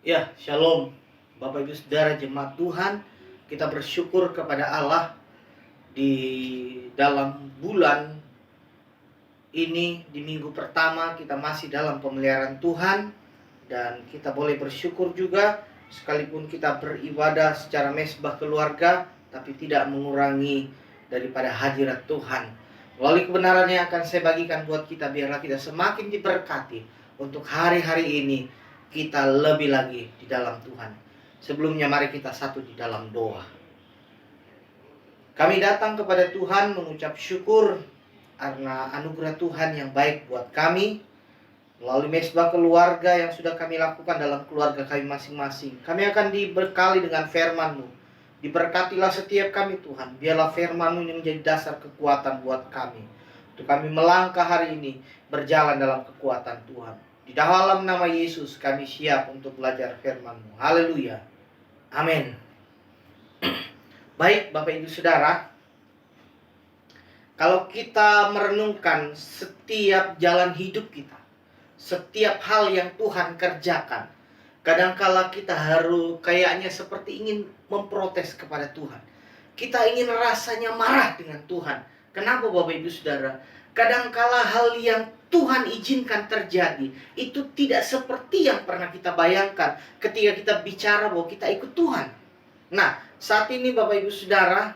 Ya, shalom Bapak Ibu Saudara jemaat Tuhan. Kita bersyukur kepada Allah di dalam bulan ini, di minggu pertama kita masih dalam pemeliharaan Tuhan. Dan kita boleh bersyukur juga sekalipun kita beribadah secara mesbah keluarga, tapi tidak mengurangi daripada hadirat Tuhan. Melalui kebenaran yang akan saya bagikan buat kita, biarlah kita semakin diberkati untuk hari-hari ini kita lebih lagi di dalam Tuhan. Sebelumnya mari kita satu di dalam doa. Kami datang kepada Tuhan mengucap syukur karena anugerah Tuhan yang baik buat kami. Melalui mesbah keluarga yang sudah kami lakukan dalam keluarga kami masing-masing, kami akan dibekali dengan firman-Mu. Diberkatilah setiap kami Tuhan. Biarlah firman-Mu ini menjadi dasar kekuatan buat kami, untuk kami melangkah hari ini berjalan dalam kekuatan Tuhan. Di dalam nama Yesus kami siap untuk belajar firman-Mu. Haleluya. Amin. Baik Bapak Ibu Saudara, kalau kita merenungkan setiap jalan hidup kita, setiap hal yang Tuhan kerjakan, kadangkala kita harus kayaknya seperti ingin memprotes kepada Tuhan. Kita ingin rasanya marah dengan Tuhan. Kenapa Bapak Ibu Saudara? Kadangkala hal yang Tuhan izinkan terjadi itu tidak seperti yang pernah kita bayangkan ketika kita bicara bahwa kita ikut Tuhan. Nah, saat ini Bapak Ibu Saudara,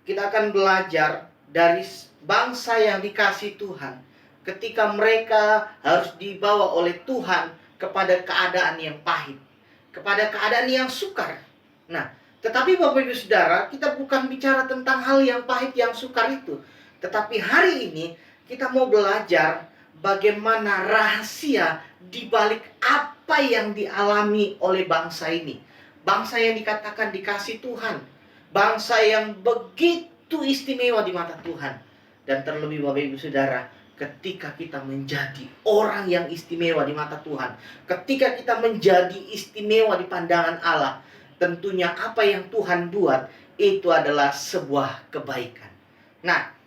kita akan belajar dari bangsa yang dikasih Tuhan, ketika mereka harus dibawa oleh Tuhan kepada keadaan yang pahit, kepada keadaan yang sukar. Nah, tetapi Bapak Ibu Saudara, kita bukan bicara tentang hal yang pahit yang sukar itu. Tetapi hari ini kita mau belajar bagaimana rahasia di balik apa yang dialami oleh bangsa ini. Bangsa yang dikatakan dikasih Tuhan, bangsa yang begitu istimewa di mata Tuhan. Dan terlebih Bapak Ibu Saudara, ketika kita menjadi orang yang istimewa di mata Tuhan, ketika kita menjadi istimewa di pandangan Allah, tentunya apa yang Tuhan buat itu adalah sebuah kebaikan. Nah,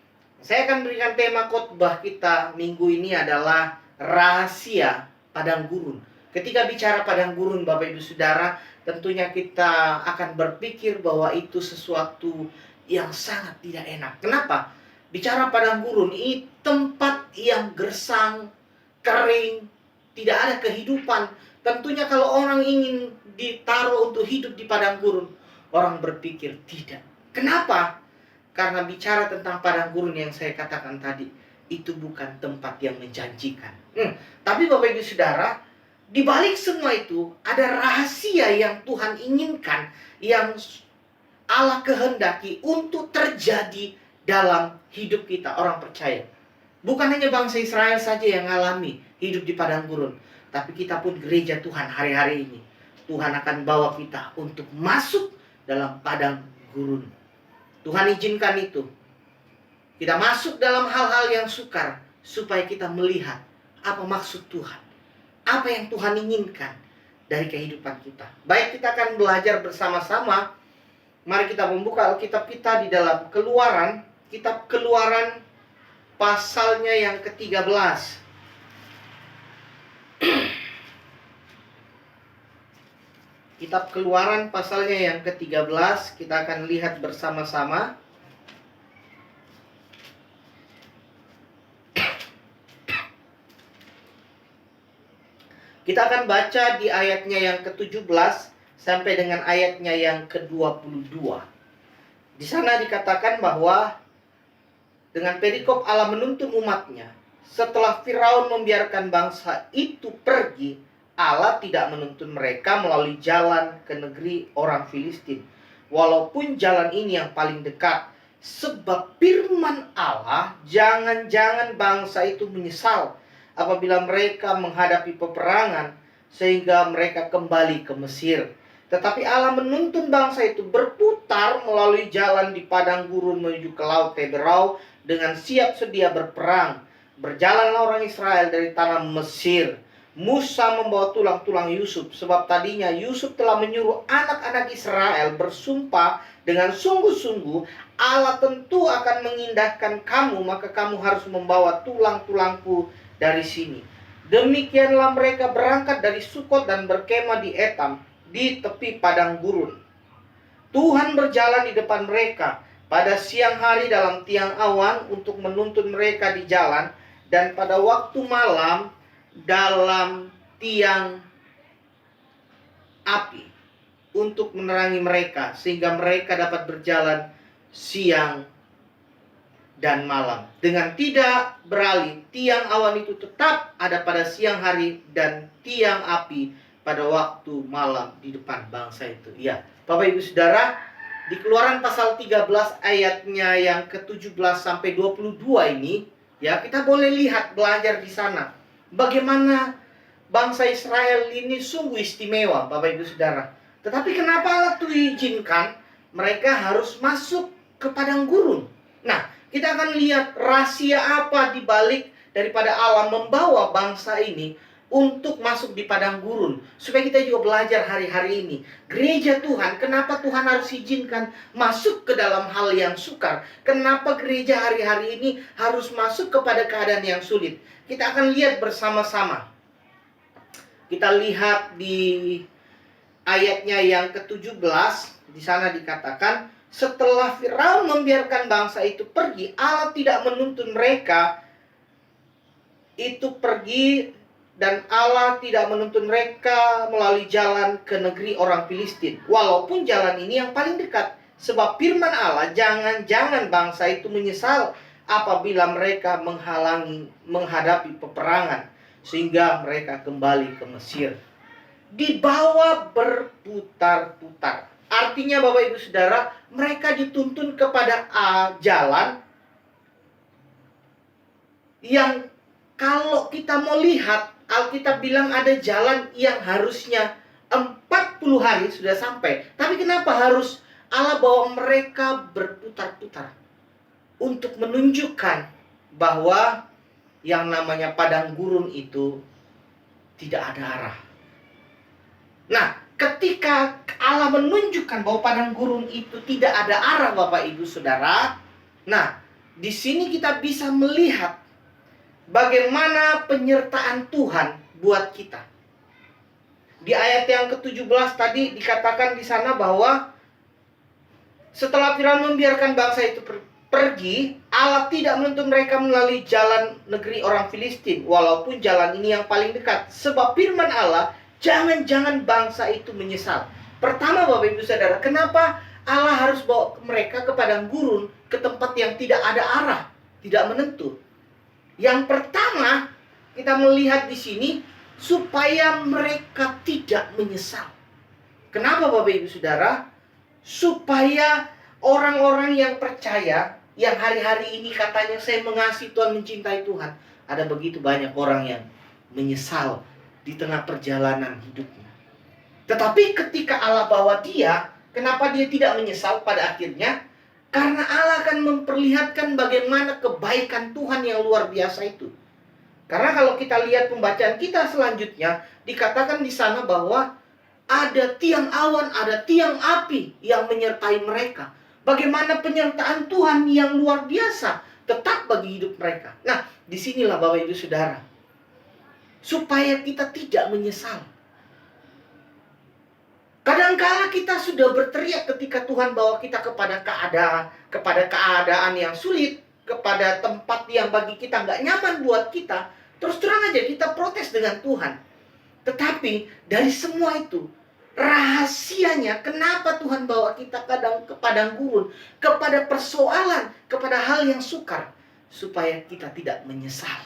saya akan berikan tema khotbah kita minggu ini adalah rahasia padang gurun. Ketika bicara padang gurun Bapak Ibu Saudara, tentunya kita akan berpikir bahwa itu sesuatu yang sangat tidak enak. Kenapa? Bicara padang gurun, ini tempat yang gersang, kering, tidak ada kehidupan. Tentunya kalau orang ingin ditaruh untuk hidup di padang gurun, orang berpikir tidak. Kenapa? Karena bicara tentang padang gurun yang saya katakan tadi, itu bukan tempat yang menjanjikan. Tapi Bapak Ibu Saudara, di balik semua itu ada rahasia yang Tuhan inginkan, yang Allah kehendaki untuk terjadi dalam hidup kita, orang percaya. Bukan hanya bangsa Israel saja yang alami hidup di padang gurun, tapi kita pun gereja Tuhan hari-hari ini. Tuhan akan bawa kita untuk masuk dalam padang gurun. Tuhan izinkan itu. Kita masuk dalam hal-hal yang sukar supaya kita melihat apa maksud Tuhan, apa yang Tuhan inginkan dari kehidupan kita. Baik, kita akan belajar bersama-sama. Mari kita membuka Alkitab kita di dalam Keluaran, kitab Keluaran pasalnya yang ke-13. Kitab Keluaran pasalnya yang ke-13, kita akan lihat bersama-sama. Kita akan baca di ayatnya yang ke-17 sampai dengan ayatnya yang ke-22. Di sana dikatakan bahwa dengan perikop Allah menuntun umatnya. Setelah Firaun membiarkan bangsa itu pergi, Allah tidak menuntun mereka melalui jalan ke negeri orang Filistin. Walaupun jalan ini yang paling dekat. Sebab firman Allah, jangan-jangan bangsa itu menyesal apabila mereka menghadapi peperangan, sehingga mereka kembali ke Mesir. Tetapi Allah menuntun bangsa itu berputar melalui jalan di padang gurun menuju ke laut Teberau dengan siap sedia berperang. Berjalanlah orang Israel dari tanah Mesir. Musa membawa tulang-tulang Yusuf, sebab tadinya Yusuf telah menyuruh anak-anak Israel bersumpah dengan sungguh-sungguh, Allah tentu akan mengindahkan kamu, maka kamu harus membawa tulang-tulangku dari sini. Demikianlah mereka berangkat dari Sukot dan berkemah di Etam, di tepi padang gurun. Tuhan berjalan di depan mereka pada siang hari dalam tiang awan untuk menuntun mereka di jalan, dan pada waktu malam dalam tiang api untuk menerangi mereka, sehingga mereka dapat berjalan siang dan malam. Dengan tidak beralih, tiang awan itu tetap ada pada siang hari dan tiang api pada waktu malam di depan bangsa itu. Ya, Bapak Ibu Saudara, di Keluaran pasal 13 ayatnya yang ke-17 sampai 22 ini, ya, kita boleh lihat, belajar di sana bagaimana bangsa Israel ini sungguh istimewa, Bapak Ibu Saudara. Tetapi kenapa Allah tuh izinkan mereka harus masuk ke padang gurun? Nah, kita akan lihat rahasia apa di balik daripada Allah membawa bangsa ini untuk masuk di padang gurun, supaya kita juga belajar hari-hari ini. Gereja Tuhan, kenapa Tuhan harus izinkan masuk ke dalam hal yang sukar? Kenapa gereja hari-hari ini harus masuk kepada keadaan yang sulit? Kita akan lihat bersama-sama. Kita lihat di ayatnya yang ke-17, di sana dikatakan, setelah Firaun membiarkan bangsa itu pergi, Allah tidak menuntun mereka itu pergi, dan Allah tidak menuntun mereka melalui jalan ke negeri orang Filistin, walaupun jalan ini yang paling dekat. Sebab firman Allah, jangan-jangan bangsa itu menyesal apabila mereka menghadapi peperangan, sehingga mereka kembali ke Mesir. Dibawa berputar-putar. Artinya Bapak Ibu Saudara, mereka dituntun kepada jalan yang kalau kita mau lihat, Alkitab bilang ada jalan yang harusnya 40 hari sudah sampai. Tapi kenapa harus Allah bawa mereka berputar-putar? Untuk menunjukkan bahwa yang namanya padang gurun itu tidak ada arah. Nah, ketika Allah menunjukkan bahwa padang gurun itu tidak ada arah, Bapak Ibu Saudara, nah, di sini kita bisa melihat bagaimana penyertaan Tuhan buat kita. Di ayat yang ke-17 tadi dikatakan di sana bahwa setelah Firaun membiarkan bangsa itu pergi, Allah tidak menuntun mereka melalui jalan negeri orang Filistin, walaupun jalan ini yang paling dekat. Sebab firman Allah, jangan-jangan bangsa itu menyesal. Pertama Bapak Ibu Saudara, kenapa Allah harus bawa mereka ke padang gurun, ke tempat yang tidak ada arah, tidak menentu? Yang pertama, kita melihat di sini supaya mereka tidak menyesal. Kenapa Bapak Ibu Saudara? Supaya orang-orang yang percaya, yang hari-hari ini katanya saya mengasihi Tuhan, mencintai Tuhan, ada begitu banyak orang yang menyesal di tengah perjalanan hidupnya. Tetapi ketika Allah bawa dia, kenapa dia tidak menyesal pada akhirnya? Karena Allah akan memperlihatkan bagaimana kebaikan Tuhan yang luar biasa itu. Karena kalau kita lihat pembacaan kita selanjutnya, dikatakan di sana bahwa ada tiang awan, ada tiang api yang menyertai mereka. Bagaimana penyertaan Tuhan yang luar biasa tetap bagi hidup mereka. Nah, disinilah Bapak Ibu Saudara, supaya kita tidak menyesal. Kadangkala kita sudah berteriak ketika Tuhan bawa kita kepada keadaan yang sulit, kepada tempat yang bagi kita nggak nyaman buat kita. Terus terang aja kita protes dengan Tuhan. Tetapi dari semua itu, rahasianya kenapa Tuhan bawa kita kadang ke padang gurun, kepada persoalan, kepada hal yang sukar, supaya kita tidak menyesal.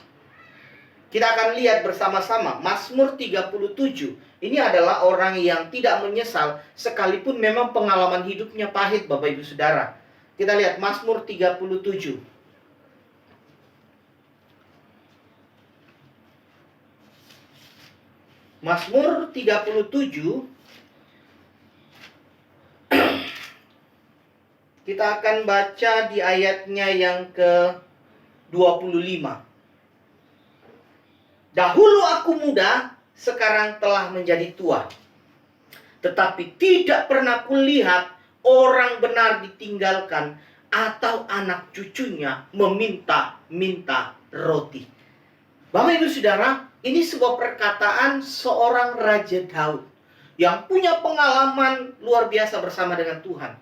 Kita akan lihat bersama-sama Mazmur 37. Ini adalah orang yang tidak menyesal sekalipun memang pengalaman hidupnya pahit, Bapak Ibu Saudara. Kita lihat Mazmur 37. Mazmur 37. Kita akan baca di ayatnya yang ke-25. Dahulu aku muda, sekarang telah menjadi tua. Tetapi tidak pernah kulihat orang benar ditinggalkan, atau anak cucunya meminta-minta roti. Bapak Ibu Saudara, Ini sebuah perkataan seorang Raja Daud yang punya pengalaman luar biasa bersama dengan Tuhan.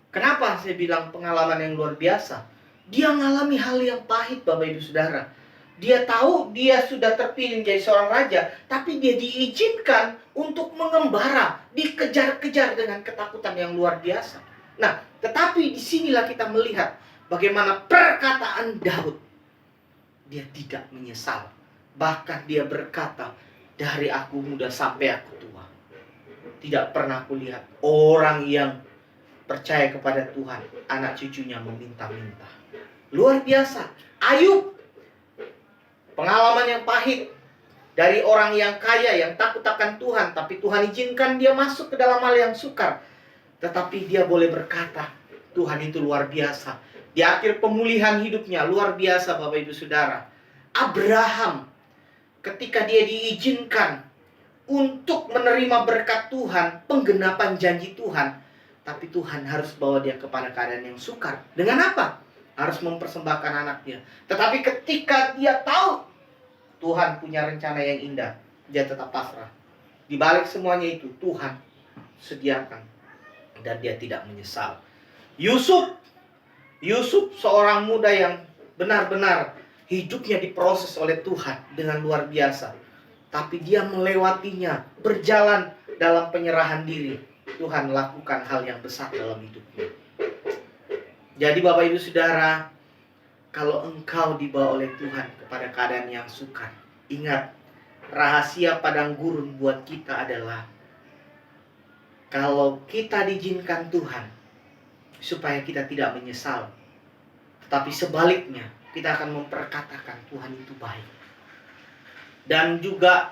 Kenapa saya bilang pengalaman yang luar biasa? Dia mengalami hal yang pahit, Bapak Ibu Saudara. Dia tahu dia sudah terpilih menjadi seorang raja, tapi dia diizinkan untuk mengembara, dikejar-kejar dengan ketakutan yang luar biasa. Nah, tetapi disinilah kita melihat bagaimana perkataan Daud. Dia tidak menyesal. Bahkan dia berkata, dari aku muda sampai aku tua, tidak pernah aku lihat orang yang percaya kepada Tuhan, anak cucunya meminta-minta. Luar biasa. Ayub, pengalaman yang pahit dari orang yang kaya, yang takut akan Tuhan, tapi Tuhan izinkan dia masuk ke dalam hal yang sukar. Tetapi dia boleh berkata, Tuhan itu luar biasa. Di akhir pemulihan hidupnya, luar biasa Bapak Ibu Saudara. Abraham, ketika dia diizinkan untuk menerima berkat Tuhan, penggenapan janji Tuhan, tapi Tuhan harus bawa dia kepada keadaan yang sukar. Dengan apa? Harus mempersembahkan anaknya. Tetapi ketika dia tahu Tuhan punya rencana yang indah, dia tetap pasrah. Di balik semuanya itu, Tuhan sediakan. Dan dia tidak menyesal. Yusuf seorang muda yang benar-benar hidupnya diproses oleh Tuhan dengan luar biasa. Tapi dia melewatinya, berjalan dalam penyerahan diri. Tuhan lakukan hal yang besar dalam hidupnya. Jadi Bapak Ibu Saudara, kalau engkau dibawa oleh Tuhan kepada keadaan yang sukar, ingat, rahasia padang gurun buat kita adalah kalau kita diizinkan Tuhan supaya kita tidak menyesal, tetapi sebaliknya kita akan memperkatakan Tuhan itu baik. Dan juga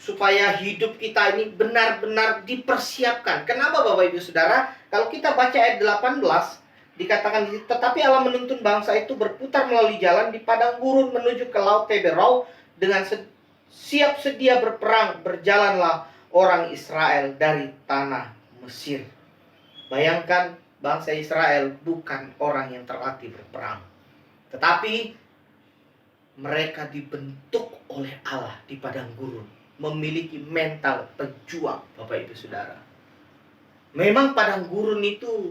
supaya hidup kita ini benar-benar dipersiapkan. Kenapa Bapak Ibu Saudara? Kalau kita baca ayat 18, dikatakan, tetapi Allah menuntun bangsa itu berputar melalui jalan di padang gurun menuju ke laut Teberau dengan siap sedia berperang. Berjalanlah orang Israel dari tanah Mesir. Bayangkan, bangsa Israel bukan orang yang terlatih berperang, tetapi mereka dibentuk oleh Allah di padang gurun, memiliki mental pejuang. Bapak Ibu Saudara, memang padang gurun itu,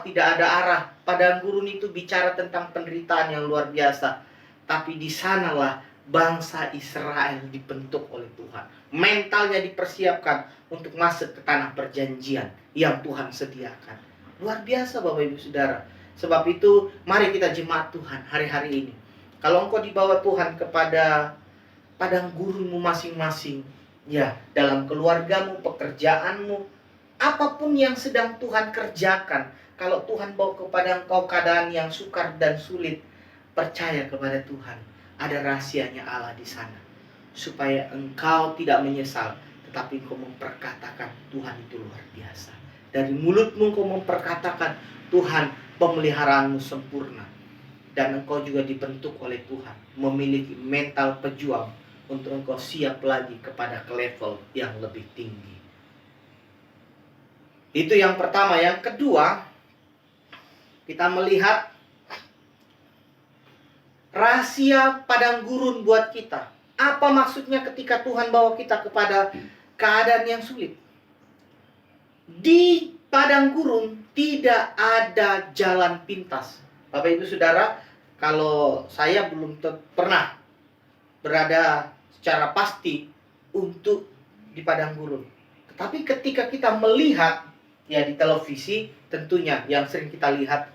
tidak ada arah. Padang gurun itu bicara tentang penderitaan yang luar biasa. Tapi di sanalah bangsa Israel dibentuk oleh Tuhan. Mentalnya dipersiapkan untuk masuk ke tanah perjanjian yang Tuhan sediakan. Luar biasa Bapak Ibu Saudara. Sebab itu mari kita jemaat Tuhan hari-hari ini. Kalau engkau dibawa Tuhan kepada padang gurunmu masing-masing, ya, dalam keluargamu, pekerjaanmu, apapun yang sedang Tuhan kerjakan, kalau Tuhan bawa kepada engkau keadaan yang sukar dan sulit, percaya kepada Tuhan. Ada rahasianya Allah di sana. Supaya engkau tidak menyesal, tetapi engkau memperkatakan Tuhan itu luar biasa. Dari mulutmu engkau memperkatakan Tuhan, pemeliharaanmu sempurna. Dan engkau juga dibentuk oleh Tuhan, memiliki mental pejuang untuk engkau siap lagi kepada ke level yang lebih tinggi. Itu yang pertama. Yang kedua, kita melihat rahasia padang gurun buat kita. Apa maksudnya ketika Tuhan bawa kita kepada keadaan yang sulit? Di padang gurun tidak ada jalan pintas. Bapak Ibu Saudara, kalau saya belum pernah berada secara pasti untuk di padang gurun. Tetapi ketika kita melihat, ya, di televisi tentunya yang sering kita lihat,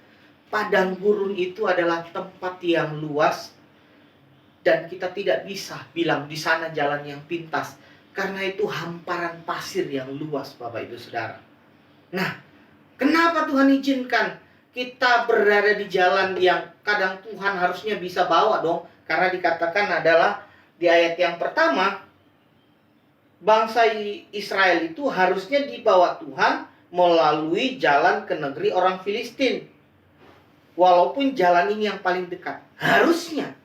padang gurun itu adalah tempat yang luas dan kita tidak bisa bilang di sana jalan yang pintas karena itu hamparan pasir yang luas Bapak Ibu Saudara. Nah, kenapa Tuhan izinkan kita berada di jalan yang kadang Tuhan harusnya bisa bawa dong? Karena dikatakan adalah di ayat yang pertama, bangsa Israel itu harusnya dibawa Tuhan melalui jalan ke negeri orang Filistin. Walaupun jalan ini yang paling dekat, harusnya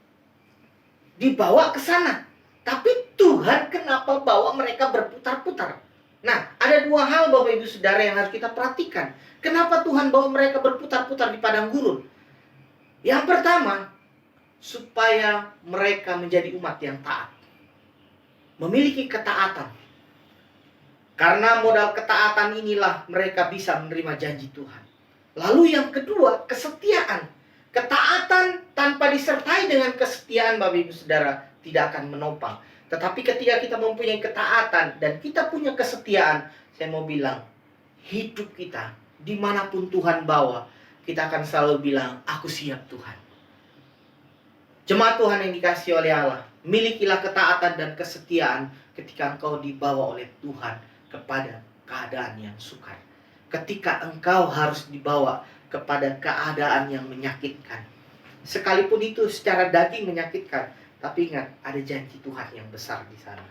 dibawa ke sana. Tapi Tuhan kenapa bawa mereka berputar-putar? Nah, ada dua hal Bapak Ibu Saudara yang harus kita perhatikan. Kenapa Tuhan bawa mereka berputar-putar di padang gurun? Yang pertama, supaya mereka menjadi umat yang taat. memiliki ketaatan. Karena modal ketaatan inilah mereka bisa menerima janji Tuhan. Lalu yang kedua, kesetiaan. Ketaatan tanpa disertai dengan kesetiaan, Bapak Ibu Saudara, tidak akan menopang. Tetapi ketika kita mempunyai ketaatan dan kita punya kesetiaan, saya mau bilang, hidup kita dimanapun Tuhan bawa, kita akan selalu bilang, aku siap Tuhan. Jemaat Tuhan yang dikasihi oleh Allah, milikilah ketaatan dan kesetiaan ketika engkau dibawa oleh Tuhan kepada keadaan yang sukar. Ketika engkau harus dibawa kepada keadaan yang menyakitkan. Sekalipun itu secara daging menyakitkan, tapi ingat, ada janji Tuhan yang besar di sana.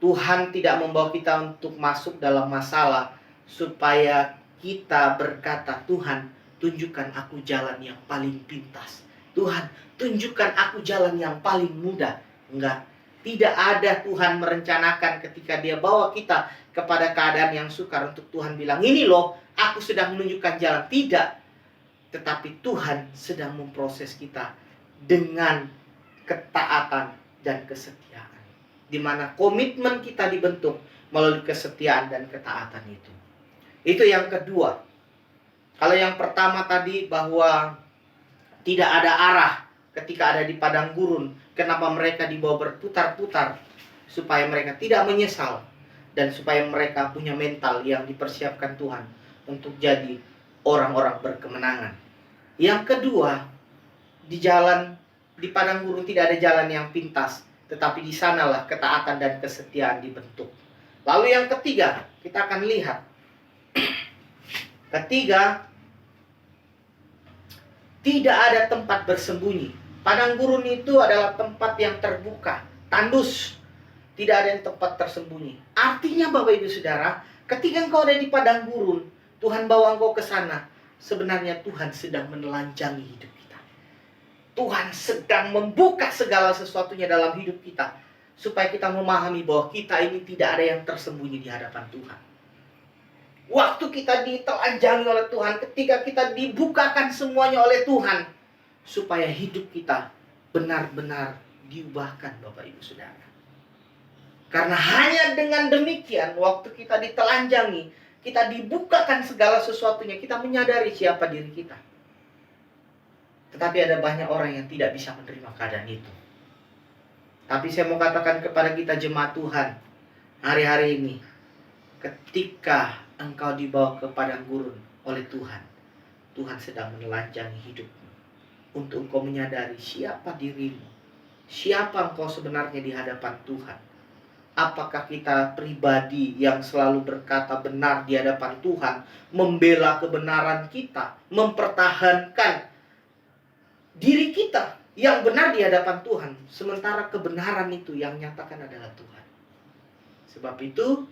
Tuhan tidak membawa kita untuk masuk dalam masalah supaya kita berkata, Tuhan, tunjukkan aku jalan yang paling pintas. Tuhan, tunjukkan aku jalan yang paling mudah. Enggak. Tidak ada Tuhan merencanakan ketika dia bawa kita kepada keadaan yang sukar untuk Tuhan bilang, ini loh, aku sedang menunjukkan jalan. Tidak. Tetapi Tuhan sedang memproses kita dengan ketaatan dan kesetiaan. Di mana komitmen kita dibentuk melalui kesetiaan dan ketaatan itu. Itu yang kedua. Kalau yang pertama tadi bahwa tidak ada arah ketika ada di padang gurun. Kenapa mereka dibawa berputar-putar? Supaya mereka tidak menyesal. Dan supaya mereka punya mental yang dipersiapkan Tuhan untuk jadi orang-orang berkemenangan. Yang kedua, di padang gurun tidak ada jalan yang pintas. Tetapi di sanalah ketaatan dan kesetiaan dibentuk. Lalu yang ketiga, kita akan lihat. Ketiga, tidak ada tempat bersembunyi. Padang gurun itu adalah tempat yang terbuka, tandus. Tidak ada yang tempat tersembunyi. Artinya Bapak Ibu Saudara, ketika engkau ada di padang gurun, Tuhan bawa engkau ke sana. Sebenarnya Tuhan sedang menelanjangi hidup kita. Tuhan sedang membuka segala sesuatunya dalam hidup kita. Supaya kita memahami bahwa kita ini tidak ada yang tersembunyi di hadapan Tuhan. Waktu kita ditelanjangi oleh Tuhan, ketika kita dibukakan semuanya oleh Tuhan, supaya hidup kita benar-benar diubahkan Bapak Ibu Saudara. Karena hanya dengan demikian, waktu kita ditelanjangi, kita dibukakan segala sesuatunya, kita menyadari siapa diri kita. Tetapi ada banyak orang yang tidak bisa menerima keadaan itu. Tapi saya mau katakan kepada kita jemaat Tuhan, hari-hari ini, ketika engkau dibawa ke padang gurun oleh Tuhan, Tuhan sedang menelanjangi hidupmu untuk engkau menyadari siapa dirimu, siapa engkau sebenarnya di hadapan Tuhan. Apakah kita pribadi yang selalu berkata benar di hadapan Tuhan, membela kebenaran kita, mempertahankan diri kita yang benar di hadapan Tuhan, sementara kebenaran itu yang nyatakan adalah Tuhan. Sebab itu,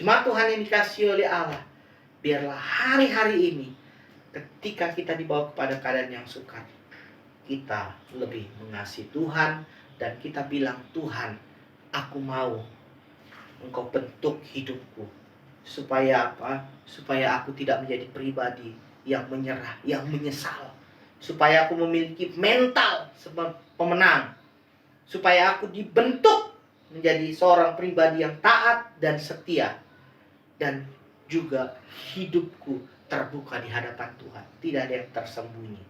jemaat Tuhan yang dikasihi oleh Allah, biarlah hari-hari ini ketika kita dibawa kepada keadaan yang sukar, kita lebih mengasihi Tuhan dan kita bilang, Tuhan, aku mau Engkau bentuk hidupku. Supaya apa? Supaya aku tidak menjadi pribadi yang menyerah, yang menyesal. Supaya aku memiliki mental sebagai pemenang. Supaya aku dibentuk menjadi seorang pribadi yang taat dan setia. Dan juga hidupku terbuka di hadapan Tuhan. Tidak ada yang tersembunyi.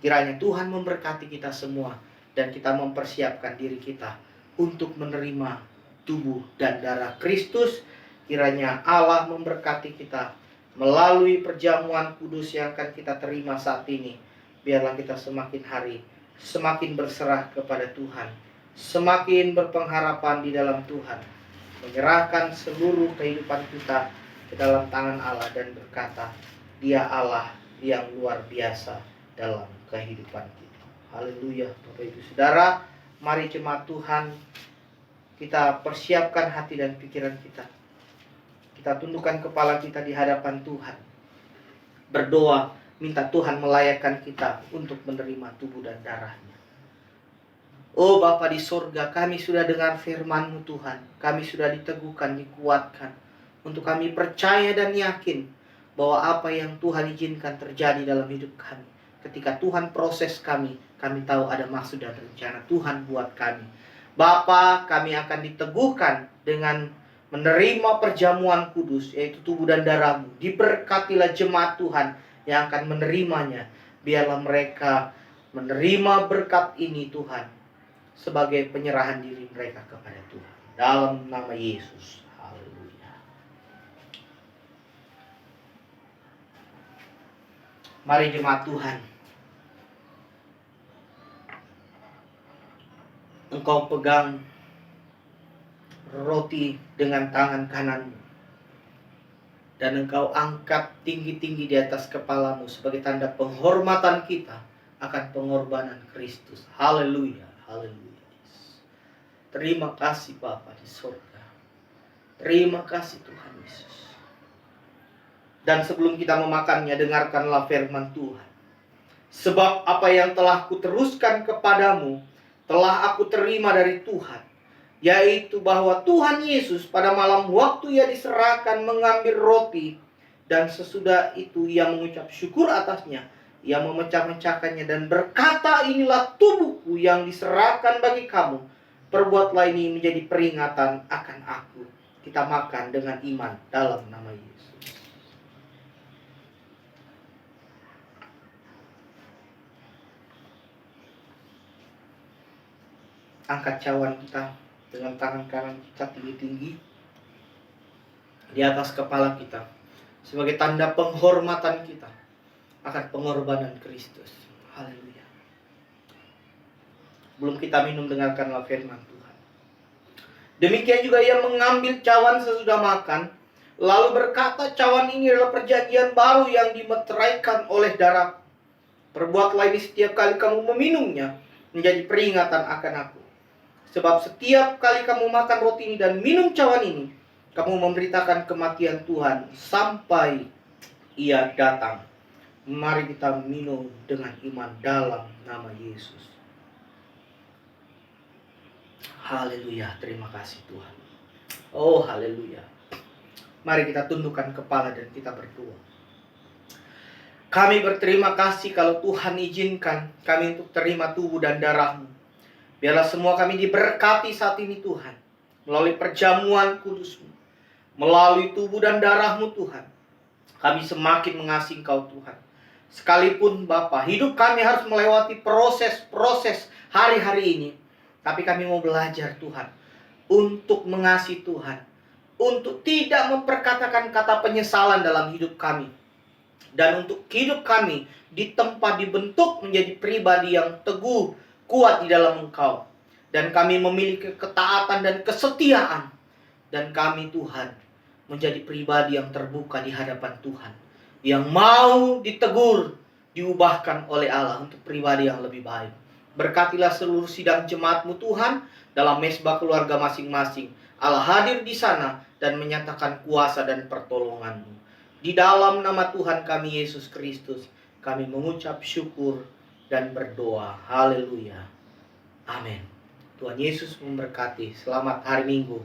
Kiranya Tuhan memberkati kita semua. Dan kita mempersiapkan diri kita untuk menerima tubuh dan darah Kristus. Kiranya Allah memberkati kita melalui perjamuan kudus yang akan kita terima saat ini. Biarlah kita semakin hari semakin berserah kepada Tuhan, semakin berpengharapan di dalam Tuhan, menyerahkan seluruh kehidupan kita ke dalam tangan Allah dan berkata, Dia Allah yang luar biasa dalam kehidupan kita. Haleluya. Bapak Ibu Saudara, mari jemaat Tuhan, kita persiapkan hati dan pikiran kita. Kita tundukkan kepala kita di hadapan Tuhan. Berdoa, minta Tuhan melayakkan kita untuk menerima tubuh dan darahnya. Oh Bapa di sorga, kami sudah dengar firman-Mu Tuhan. Kami sudah diteguhkan, dikuatkan. Untuk kami percaya dan yakin bahwa apa yang Tuhan izinkan terjadi dalam hidup kami. Ketika Tuhan proses kami tahu ada maksud dan rencana Tuhan buat kami. Bapa, kami akan diteguhkan dengan menerima perjamuan kudus, yaitu tubuh dan darah-Mu. Diberkatilah jemaat Tuhan yang akan menerimanya. Biarlah mereka menerima berkat ini Tuhan, sebagai penyerahan diri mereka kepada Tuhan. Dalam nama Yesus. Haleluya. Mari jemaat Tuhan, engkau pegang roti dengan tangan kananmu, dan engkau angkat tinggi-tinggi di atas kepalamu sebagai tanda penghormatan kita akan pengorbanan Kristus. Haleluya, haleluya. Terima kasih Bapa di surga. Terima kasih Tuhan Yesus. Dan sebelum kita memakannya, dengarkanlah firman Tuhan. Sebab apa yang telah kuteruskan kepadamu telah aku terima dari Tuhan, yaitu bahwa Tuhan Yesus pada malam waktu ia diserahkan mengambil roti, dan sesudah itu ia mengucap syukur atasnya, ia memecah-mecahkannya dan berkata, inilah tubuhku yang diserahkan bagi kamu, perbuatlah ini menjadi peringatan akan aku. Kita makan dengan iman dalam nama Yesus. Angkat cawan kita dengan tangan kanan kita tinggi-tinggi di atas kepala kita, sebagai tanda penghormatan kita akan pengorbanan Kristus. Haleluya. Belum kita minum, dengarkanlah firman Tuhan. Demikian juga ia mengambil cawan sesudah makan, lalu berkata, cawan ini adalah perjanjian baru yang dimeteraikan oleh darah. Perbuatlah ini setiap kali kamu meminumnya, menjadi peringatan akan aku. Sebab setiap kali kamu makan roti ini dan minum cawan ini, kamu memberitakan kematian Tuhan sampai ia datang. Mari kita minum dengan iman dalam nama Yesus. Haleluya, terima kasih Tuhan. Oh haleluya. Mari kita tundukkan kepala dan kita berdoa. Kami berterima kasih kalau Tuhan izinkan kami untuk terima tubuh dan darah-Mu. Biarlah semua kami diberkati saat ini Tuhan, melalui perjamuan kudus-Mu, melalui tubuh dan darah-Mu Tuhan. Kami semakin mengasihi Engkau Tuhan. Sekalipun Bapa, hidup kami harus melewati proses-proses hari-hari ini, tapi kami mau belajar Tuhan, untuk mengasihi Tuhan, untuk tidak memperkatakan kata penyesalan dalam hidup kami, dan untuk hidup kami ditempa dibentuk menjadi pribadi yang teguh, kuat di dalam Engkau. Dan kami memiliki ketaatan dan kesetiaan. Dan kami Tuhan menjadi pribadi yang terbuka di hadapan Tuhan, yang mau ditegur, diubahkan oleh Allah untuk pribadi yang lebih baik. Berkatilah seluruh sidang jemaat-Mu Tuhan, dalam mesbah keluarga masing-masing. Allah hadir di sana dan menyatakan kuasa dan pertolongan-Mu. Di dalam nama Tuhan kami Yesus Kristus, kami mengucap syukur dan berdoa. Haleluya. Amin. Tuhan Yesus memberkati. Selamat hari Minggu.